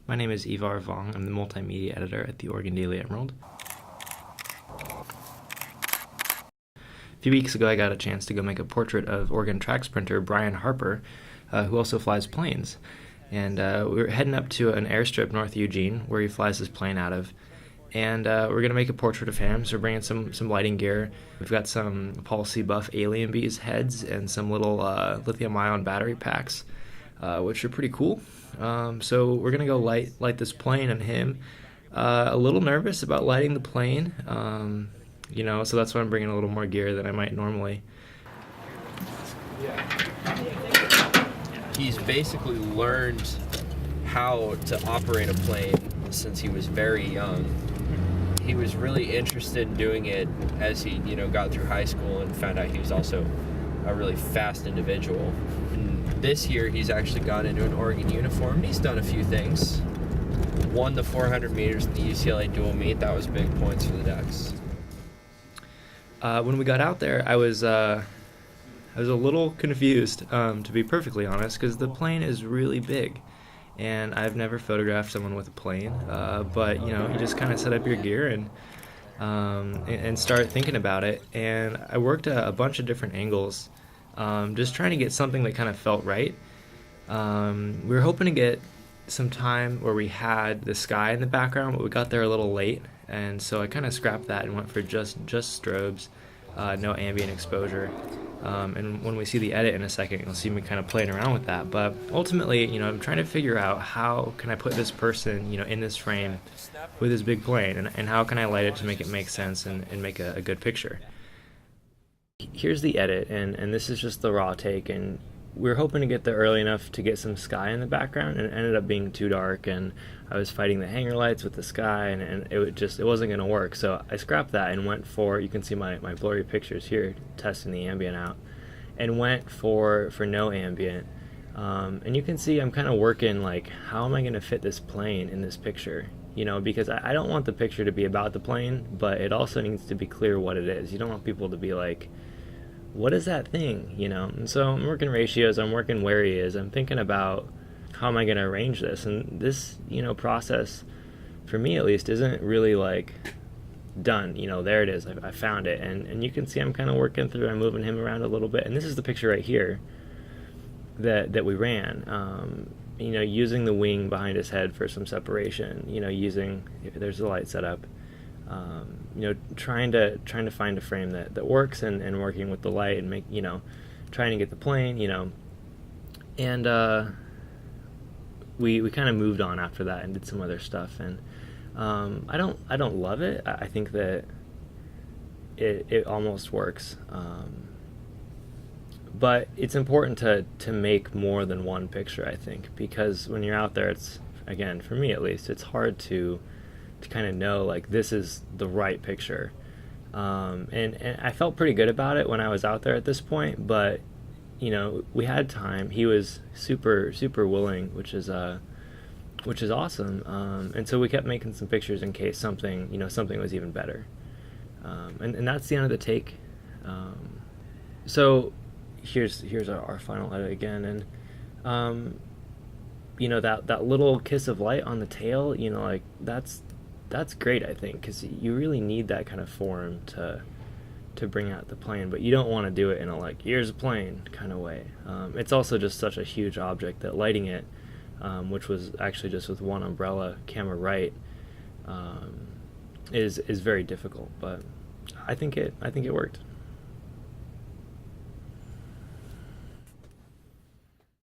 My name is Ivar Vong. I'm the multimedia editor at the Oregon Daily Emerald. A few weeks ago, I got a chance to go make a portrait of Oregon track sprinter Bryan Harper, who also flies planes. And we were heading up to an airstrip north of Eugene, where he flies his plane out of. And we're going to make a portrait of him, so we're bringing some lighting gear. We've got some Paul C. Buff alien bees heads and some little lithium-ion battery packs, which are pretty cool. So we're going to go light this plane and him. A little nervous about lighting the plane, so that's why I'm bringing a little more gear than I might normally. He's basically learned how to operate a plane since he was very young. He was really interested in doing it as he, got through high school and found out he was also a really fast individual. And this year, he's actually gone into an Oregon uniform. He's done a few things. Won the 400 meters in the UCLA dual meet. That was big points for the Ducks. When we got out there, I was a little confused, to be perfectly honest, because the plane is really big. And I've never photographed someone with a plane, but you just kind of set up your gear and start thinking about it. And I worked a bunch of different angles, just trying to get something that kind of felt right. We were hoping to get some time where we had the sky in the background, but we got there a little late, and so I kind of scrapped that and went for just strobes, no ambient exposure. And when we see the edit in a second, you'll see me kind of playing around with that. But ultimately, I'm trying to figure out how can I put this person, in this frame with this big plane, and how can I light it to make it make sense and make a good picture. Here's the edit, and this is just the raw take, and we were hoping to get there early enough to get some sky in the background, and it ended up being too dark, and I was fighting the hanger lights with the sky, and it wasn't going to work. So I scrapped that and went for, you can see my blurry pictures here, testing the ambient out, and went for no ambient. And you can see I'm kind of working, like, how am I going to fit this plane in this picture? Because I don't want the picture to be about the plane, but it also needs to be clear what it is. You don't want people to be like, what is that thing, And so I'm working ratios, I'm working where he is, I'm thinking about how am I going to arrange this, and this, process, for me at least, isn't really like done, there it is, I found it, and you can see I'm kind of working through, I'm moving him around a little bit, and this is the picture right here that we ran, using the wing behind his head for some separation, there's the light set up, trying to find a frame that works, and working with the light and trying to get the plane, and we kind of moved on after that and did some other stuff, and I don't love it. I think that it almost works, but it's important to make more than one picture, I think, because when you're out there, it's, again, for me at least, it's hard to kind of know, like, this is the right picture, and I felt pretty good about it when I was out there at this point, but we had time. He was super willing, which is awesome, and so we kept making some pictures in case something was even better, and that's the end of the take. So here's our final edit again, and that little kiss of light on the tail, like, that's great, I think, because you really need that kind of form to bring out the plane, but you don't want to do it in a, like, here's a plane kind of way. It's also just such a huge object that lighting it, which was actually just with one umbrella camera right, is very difficult, but I think it worked.